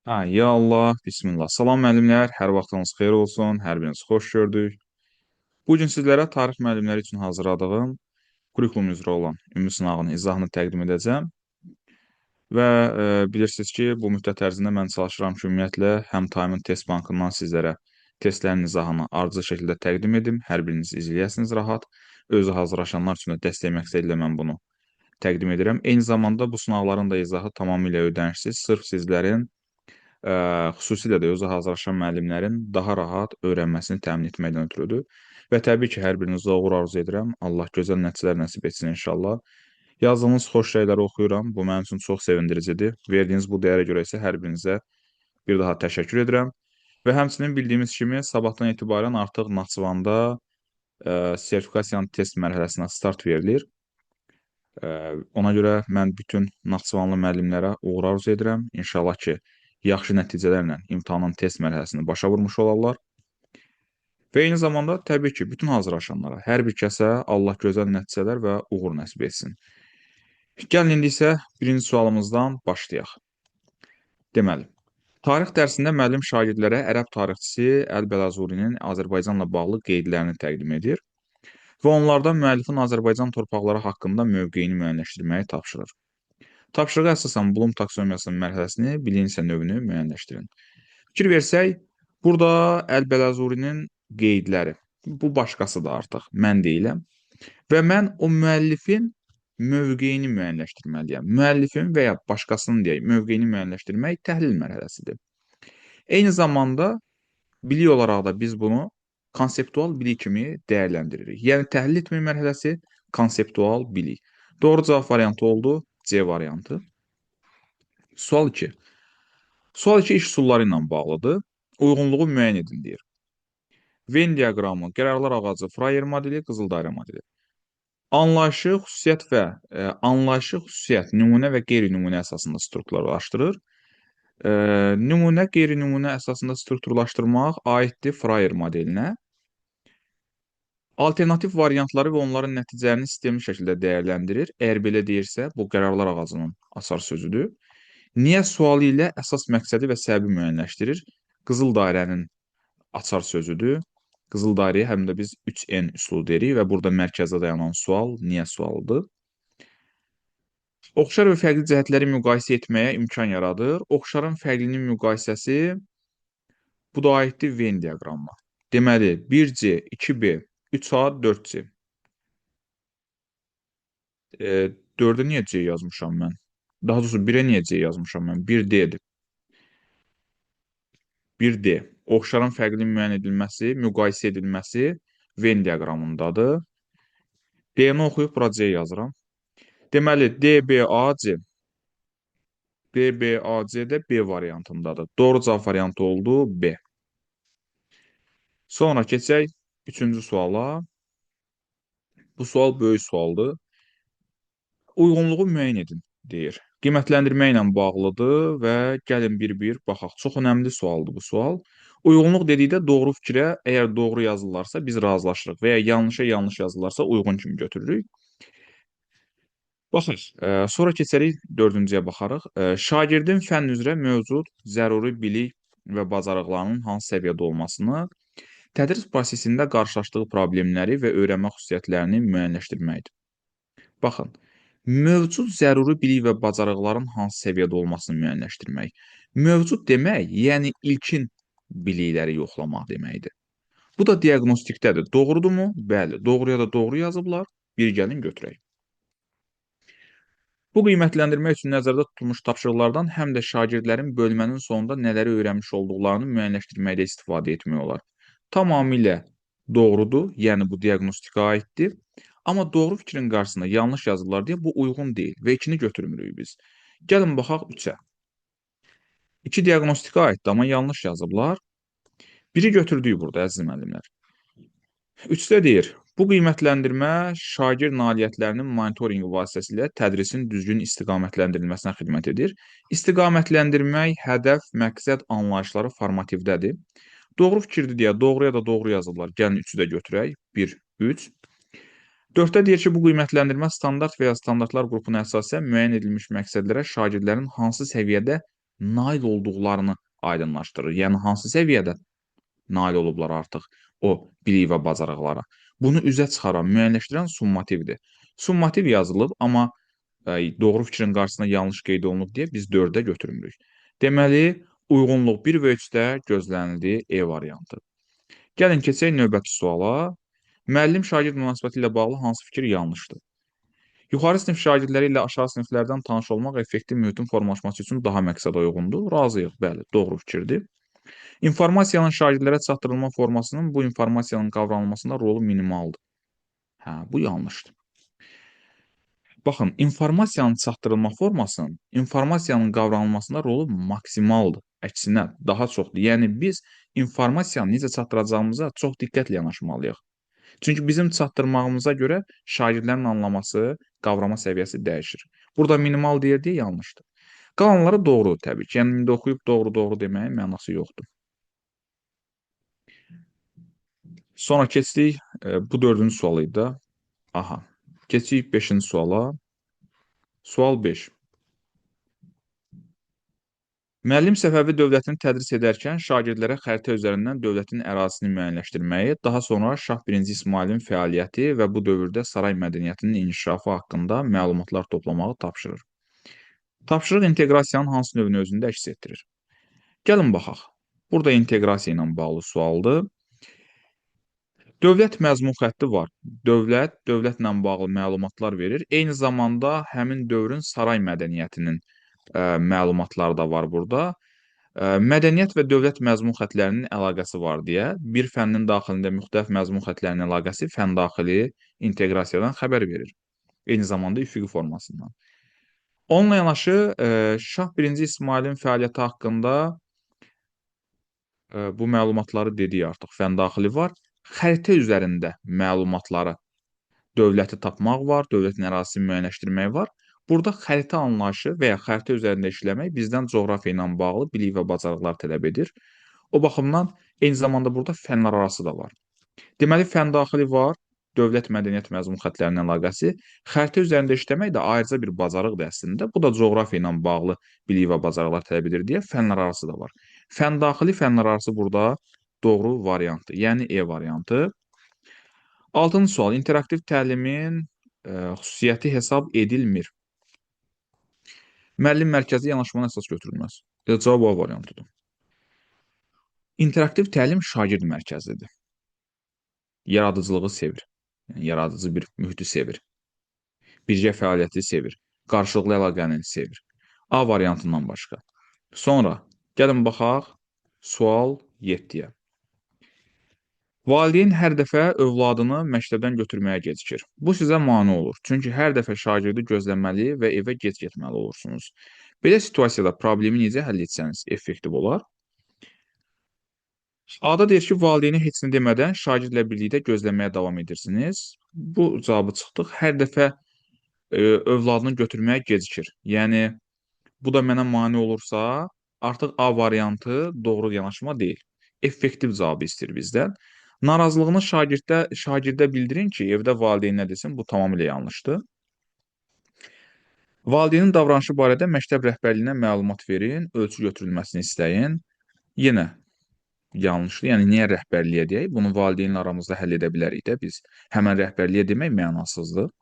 Ya Allah, bismillah. Salam müəllimlər, hər vaxtınız xeyir olsun, hər birinizi xoş gördük. Bu gün sizlərə tarix müəllimləri üçün hazırladığım kurikulum üzrə olan ümumi sınağın izahını təqdim edəcəm və bilirsiniz ki, bu müddət ərzində mən çalışıram ki, ümumiyyətlə həm Time test bankından sizlərə testlərin izahını ardıcıl şəkildə təqdim edim, hər biriniz izləyəsiniz rahat. Özü hazırlaşanlar üçün də dəstək məqsədilə mən bunu təqdim edirəm. Eyni zamanda bu sınaqların da izahı tamamilə ödənişsiz, sırf sizlərin xüsusilə də özü hazırlaşan müəllimlərin daha rahat öyrənməsini təmin etməkdən ötrüdür. Və təbii ki, hər birinizə uğur arzu edirəm. Allah gözəl nəticələr nəsib etsin inşallah. Yazdığınız xoş şeyləri oxuyuram. Bu mənim üçün çox sevindiricidir. Verdiyiniz bu dəyərə görə isə hər birinizə bir daha təşəkkür edirəm. Və həmçinin bildiyimiz kimi sabahdan etibarən artıq Naxçıvanda sertifikasiyanın test mərhələsinə start verilir. Ona görə mən bütün Naxçıvanlı müəllimlərə uğur arzu edirəm. İnşallah ki, yaxşı nəticələrlə imtahanın test mərhələsini başa vurmuş olarlar. Və eyni zamanda təbii ki, bütün hazırlaşanlara, hər bir kəsə Allah gözəl nəticələr və uğur nəsib etsin. Gəlin indi isə birinci sualımızdan başlayaq. Deməli, tarix dərsində müəllim şagirdlərə ərəb tarixçisi Əl-Bəlazurinin Azərbaycanla bağlı qeydlərini təqdim edir və onlardan müəllifin Azərbaycan torpaqları haqqında mövqeyini müəyyənləşdirməyi tapşırır. Tapşırığa əsasən Bloom taksonomiyasının mərhələsini, bilin isə növünü müəyyənləşdirin. Fikir versək, burada Əl-Bəlazurinin qeydləri, bu başqasıdır artıq, mən deyiləm və mən o müəllifin mövqeyini müəyyənləşdirməliyəm. Müəllifin və ya başqasının deyək, mövqeyini müəyyənləşdirmək təhlil mərhələsidir. Eyni zamanda bilik olaraq da biz bunu konseptual bilik kimi dəyərləndiririk. Yəni təhlil etmə mərhələsi konseptual bilik. Doğru cavab variantı oldu C variantı. Sual 2. Sual 2 iş üsulları ilə bağlıdır. Uyğunluğu müəyyən edin deyir. Venn diaqramı, qərarlar ağacı, Frayer modeli, qızıl dairə modeli. Anlayışı, xüsusiyyət və anlayışı, xüsusiyyət, nümunə və qeyri-nümunə əsasında strukturlaşdırır. Nümunə, qeyri-nümunə əsasında strukturlaşdırmaq aiddir Frayer modelinə. Alternativ variantları və onların nəticələrini sistemli şəkildə dəyərləndirir. Əgər belə deyirsə, bu qərarlar ağacının açar sözüdür. Niyə sualı ilə əsas məqsədi və səbəbi müəyyənləşdirir? Qızıl dairənin açar sözüdür. Qızıl dairəyə həm də biz 3N üsulu deyirik və burada mərkəzdə dayanan sual niyə sualıdır? Oxşar və fərqli cəhətləri müqayisə etməyə imkan yaradır. Oxşarın fərqlinin müqayisəsi bu da aiddir Venn diaqramına. Deməli, 1C, 2B, 3A, 4C. 4-ə niyə C yazmışam mən? Daha doğrusu 1-ə niyə C yazmışam mən? 1D-dir. 1D. Oxşarın fərqlinin müəyyən edilməsi, müqayisə edilməsi Venn diaqramındadır. D-ni oxuyub bura C yazıram. Deməli, DBAC. DBAC də B variantındadır. Doğru cavab variantı oldu B. Sonra keçək 3-cü suala. Bu sual böyük sualdır. Uyğunluğu müəyyən edin, deyir. Qiymətləndirmə ilə bağlıdır və gəlin bir-bir baxaq. Çox önəmli sualdır bu sual. Uyğunluq dedikdə doğru fikrə əgər doğru yazırlarsa biz razılaşırıq və ya yanlışa yanlış yazırlarsa uyğun kimi götürürük. Baxaq, sonra keçərik 4-cüyə baxarıq. Şagirdin fənn üzrə mövcud zəruri bilik və bacarıqlarının hansı səviyyədə olmasını, tədris prosesində qarşılaşdığı problemləri və öyrənmə xüsusiyyətlərini müəyyənləşdirməkdir. Baxın, mövcud zəruri bilik və bacarıqların hansı səviyyədə olmasını müəyyənləşdirmək. Mövcud demək, yəni ilkin bilikləri yoxlamaq deməkdir. Bu da diaqnostikdədir. Doğrudurmu? Bəli. Doğruya da doğru yazıblar. Bir gəlin götürək. Bu qiymətləndirmə üçün nəzərdə tutulmuş tapşırıqlardan həm də şagirdlərin bölmənin sonunda nələri öyrənmiş olduqlarını müəyyənləşdirməkdə istifadə etmək olar. Tamamilə doğrudur, yəni bu diaqnostika aiddir. Amma doğru fikrin qarşısında yanlış yazırlar deyə bu uyğun deyil və 2-ni götürmürük biz. Gəlin baxaq 3-ə. 2 diaqnostika aiddir, amma yanlış yazıblar. 1-i götürdük burada, əziz müəllimlər. 3-də deyir, bu qiymətləndirmə şagird nailiyyətlərinin monitorinqi vasitəsilə tədrisin düzgün istiqamətləndirilməsinə xidmət edir. İstiqamətləndirmək, hədəf, məqsəd anlayışları formativdədir. Doğru fikirdir deyə doğruya da doğru yazıblar. Gəlin 3-ü də götürək. 1, 3. 4-də deyir ki, bu qiymətləndirmə standart və ya standartlar qrupuna əsasən müəyyən edilmiş məqsədlərə şagirdlərin hansı səviyyədə nail olduqlarını aydınlaşdırır. Yəni hansı səviyyədə nail olublar artıq o bilik və bacarıqlara. Bunu üzə çıxaran, müəyyənləşdirən summativdir. Summativ yazılıb, amma doğru fikrin qarşısına yanlış qeyd olunub deyə biz 4-də götürmürük. Deməli, uyğunluq 1 və 3-də gözlənildi E variantı. Gəlin keçək növbəti suala. Müəllim-şagird münasibəti ilə bağlı hansı fikir yanlışdır? Yuxarı sinif şagirdləri ilə aşağı siniflərdən tanış olmaq effektiv mühitin formalaşması üçün daha məqsədə uyğundur. Razıyıq, bəli, doğru fikirdir. İnformasiyanın şagirdlərə çatdırılma formasının bu informasiyanın qavranılmasında rolu minimaldır. Hə, bu yanlışdır. Baxın, informasiyanın çatdırılma formasının informasiyanın qavranılmasında rolu maksimaldır. Əksinə, daha çoxdur. Yəni biz informasiyanı necə çatdıracağımıza çox diqqətlə yanaşmalıyıq. Çünki bizim çatdırmağımıza görə şagirdlərin anlaması, qavrama səviyyəsi dəyişir. Burada minimal deyir deyə yanlışdır. Qalanları doğrudur təbii ki. Yəni indi oxuyub doğru deməyin mənası yoxdur. Sonra keçdik, bu dördüncü sual idi də. Aha. Keçik 5-ci suala. Sual 5. Müəllim Səfəvi dövlətini tədris edərkən şagirdlərə xəritə üzərindən dövlətin ərazisini müəyyənləşdirməyi, daha sonra Şah 1-ci İsmayılın fəaliyyəti və bu dövrdə saray mədəniyyətinin inkişafı haqqında məlumatlar toplamağı tapşırır. Tapşırıq inteqrasiyanın hansı növünü özündə əks etdirir? Gəlin baxaq. Burada inteqrasiya ilə bağlı sualdır. Dövlət məzmun xətti var. Dövlətlə bağlı məlumatlar verir. Eyni zamanda həmin dövrün saray mədəniyyətinin məlumatları da var burada. Mədəniyyət və dövlət məzmun xəttlərinin əlaqəsi var deyə bir fənnin daxilində müxtəlif məzmun xəttlərinin əlaqəsi fəndaxili inteqrasiyadan xəbər verir. Eyni zamanda üfüqi formasından. Onunla yanaşı Şah 1-ci İsmayılın fəaliyyəti haqqında bu məlumatları dedik artıq, fəndaxili var. Xəritə üzərində məlumatları, dövləti tapmaq var, dövlətin ərazisini müəyyənləşdirmək var. Burada xəritə anlayışı və ya xəritə üzərində işləmək bizdən coğrafiya ilə bağlı bilik və bacarıqlar tələb edir. O baxımdan eyni zamanda burada fənlərarası da var. Deməli, fəndaxili var, dövlət mədəniyyət məzmun xəttlərinin əlaqəsi. Xəritə üzərində işləmək də ayrıca bir bacarıqdır əslində. Bu da coğrafiya ilə bağlı bilik və bacarıqlar tələb edir deyə fənlərarası da var. Fəndaxili, fənlərarası burada doğru variantdır, yəni E variantı. 6-cı sual. İnteraktiv təlimin xüsusiyyəti hesab edilmir. Müəllim mərkəzi yanaşmanı əsas götürülməz. Cavab A variantıdır. İnteraktiv təlim şagird mərkəzlidir. Yaradıcılığı sevir. Yəni, yaradıcı bir mühiti sevir. Birgə fəaliyyəti sevir. Qarşılıqlı əlaqəni sevir. A variantından başqa. Sonra, gəlin baxaq sual 7-yə. Valideyn hər dəfə övladını məktəbdən götürməyə gecikir. Bu sizə mane olur. Çünki hər dəfə şagirdi gözləməli və evə gec getməli olursunuz. Belə situasiyada problemi necə həll etsəniz effektiv olar? A-da deyir ki, valideyni heç nə demədən şagirdlə birlikdə gözləməyə davam edirsiniz. Bu cavabı çıxdıq. Hər dəfə övladını götürməyə gecikir. Yəni, bu da mənə mane olursa, artıq A variantı doğru yanaşma deyil. Effektiv cavabı istəyir bizdən. Narazılığını şagirdə bildirin ki, evdə valideyn nə desin, bu tamamilə yanlışdır. Valideynin davranışı barədə məktəb rəhbərliyinə məlumat verin, ölçü götürülməsini istəyin. Yenə yanlışdır. Yəni, niyə rəhbərliyə deyək? Bunu valideynlə aramızda həll edə bilərik də biz. Həmən rəhbərliyə demək mənasızdır.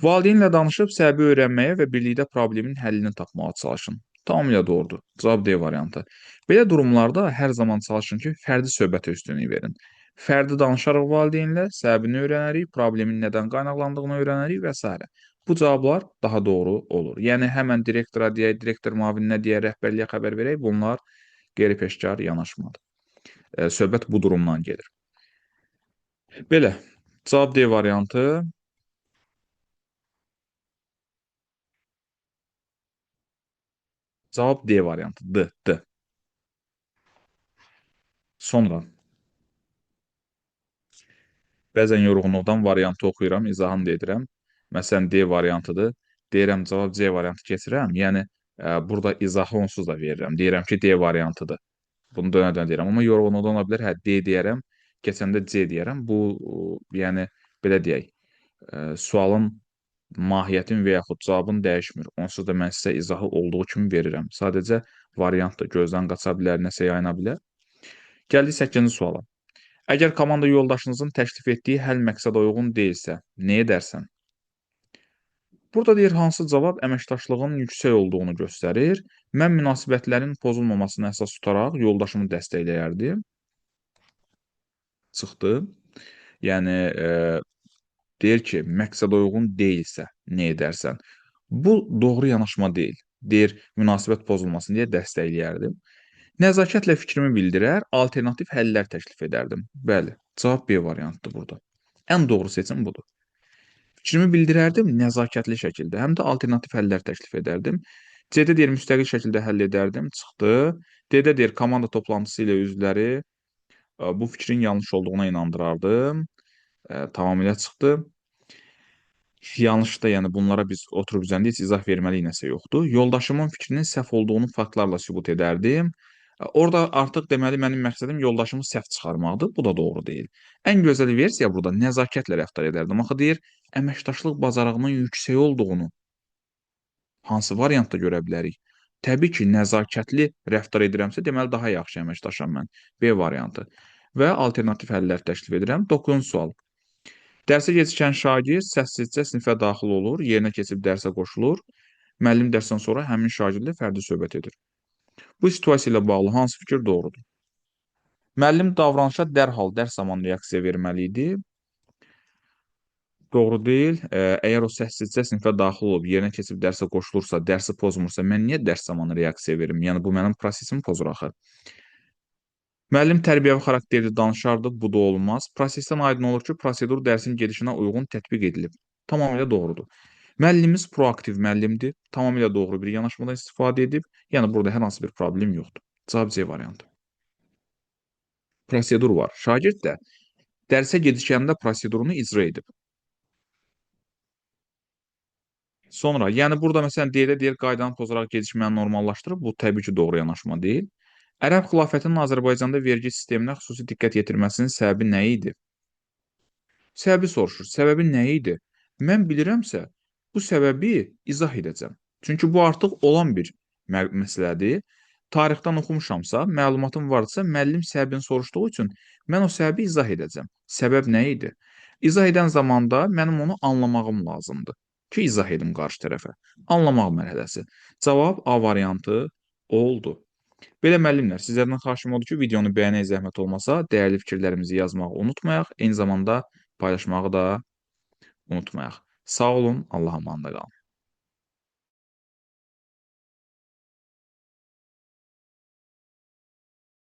Valideynlə danışıb səbəbi öyrənməyə və birlikdə problemin həllini tapmağa çalışın. Tamamilə doğrudur. Cavab D variantı. Belə durumlarda hər zaman çalışın ki, fərdi söhbətə üstünlük verin. Fərdi danışaraq valideynlə, səbəbini öyrənərik, problemin nədən qaynaqlandığını öyrənərik və s. Bu cavablar daha doğru olur. Yəni, həmən direktora deyək, direktor müavininə deyək, rəhbərliyə xəbər verək, bunlar qeyri-peşkar yanaşmadır. Söhbət bu durumdan gedir. Belə, cavab D variantı. Cavab D variantı. D. Sonra. Bəzən yorğunluqdan variantı oxuyuram, izahını da edirəm. Məsələn, D variantıdır. Deyirəm, cavab C variantı keçirəm. Yəni, burada izahı onsuz da verirəm. Deyirəm ki, D variantıdır. Bunu dönə-dönə deyirəm. Amma yorğunluqdan ola bilər, hə, D deyərəm, keçəndə C deyərəm. Bu, yəni, belə deyək, sualın mahiyyətin və yaxud cavabın dəyişmir. Onsuz da mən sizə izahı olduğu kimi verirəm. Sadəcə variant da gözdən qaça bilər, nəsə yayına bilər. Gəldik 8-ci suala. Əgər komanda yoldaşınızın təklif etdiyi həll məqsədə uyğun deyilsə, nə edərsən? Burada deyir hansı cavab əməkdaşlığın yüksək olduğunu göstərir. Mən münasibətlərin pozulmamasını əsas tutaraq yoldaşımı dəstəkləyərdim. Çıxdı. Yəni deyir ki, məqsədə uyğun deyilsə nə edərsən? Bu doğru yanaşma deyil. Deyir münasibət pozulmasın deyə dəstəkləyərdim. Nəzakətlə fikrimi bildirər, alternativ həllər təklif edərdim. Bəli, cavab B variantıdır burada. Ən doğru seçim budur. Fikrimi bildirərdim nəzakətli şəkildə, həm də alternativ həllər təklif edərdim. C-də deyir müstəqil şəkildə həll edərdim, çıxdı. D-də deyir komanda toplantısı ilə üzvləri bu fikrin yanlış olduğuna inandırardım. Tamamilə çıxdı. Yanlışda, yəni bunlara biz oturub üzərində heç izah verməliyik nəsə yoxdur. Yoldaşımın fikrinin səhv olduğunu faktlarla sübut edərdim. Orada artıq deməli mənim məqsədim yoldaşımı səhv çıxarmaqdır. Bu da doğru deyil. Ən gözəl versiya burada nəzakətlə rəftar edərdim. Axı deyir, əməkdaşlıq bacarığının yüksək olduğunu hansı variantda görə bilərik? Təbii ki, nəzakətli rəftar edirəmsə, deməli daha yaxşı əməkdaşam mən. B variantı. Və alternativ həllər təklif edirəm. 9-cu sual. Dərsə gecikən şagird səssizcə sinifə daxil olur, yerinə keçib dərsə qoşulur. Müəllim dərsdən sonra həmin şagirdlə fərdi söhbət edir. Bu situasiya ilə bağlı hansı fikir doğrudur? Müəllim davranışa dərhal dərs zamanı reaksiya verməli idi. Doğru deyil. Əgər o səssizcə sinifə daxil olub, yerinə keçib dərsə qoşulursa, dərsi pozmursa, mən niyə dərs zamanı reaksiya verim? Yəni bu mənim prosesimi pozur axı. Müəllim tərbiyəvi xarakterli danışardı, bu da olmaz. Prosesdən aydın olur ki, prosedur dərsin gedişinə uyğun tətbiq edilib. Tamamilə doğrudur. Müəllimimiz proaktiv müəllimdir. Tamamilə doğru bir yanaşmadan istifadə edib. Yəni burada hər hansı bir problem yoxdur. Cavab C variantı. Prosedur var. Şagird də dərsə gedişəndə prosedurunu icra edib. Sonra, yəni burada məsələn D-də deyir qaydanı pozaraq gecikməni normallaşdırıb. Bu təbii ki, doğru yanaşma deyil. Ərəb xilafətinin Azərbaycanda vergi sisteminə xüsusi diqqət yetirməsinin səbəbi nə idi? Səbəbi soruşur. Səbəbi nə idi? Mən bilirəmsə, bu səbəbi izah edəcəm. Çünki bu artıq olan bir məsələdir. Tarixdən oxumuşamsa, məlumatım varsa, müəllim səbəbini soruşduğu üçün mən o səbəbi izah edəcəm. Səbəb nə idi? İzah edən zamanda mənim onu anlamağım lazımdır ki, izah edim qarşı tərəfə. Anlamaq mərhələsi. Cavab A variantı oldu. Belə müəllimlər, sizlərdən xahişim odur ki, videonu bəyənək zəhmət olmasa, dəyərli fikirlərimizi yazmağı unutmayaq, eyni zamanda paylaşmağı da unutmayaq. Sağ olun, Allah'a əmanət qalın.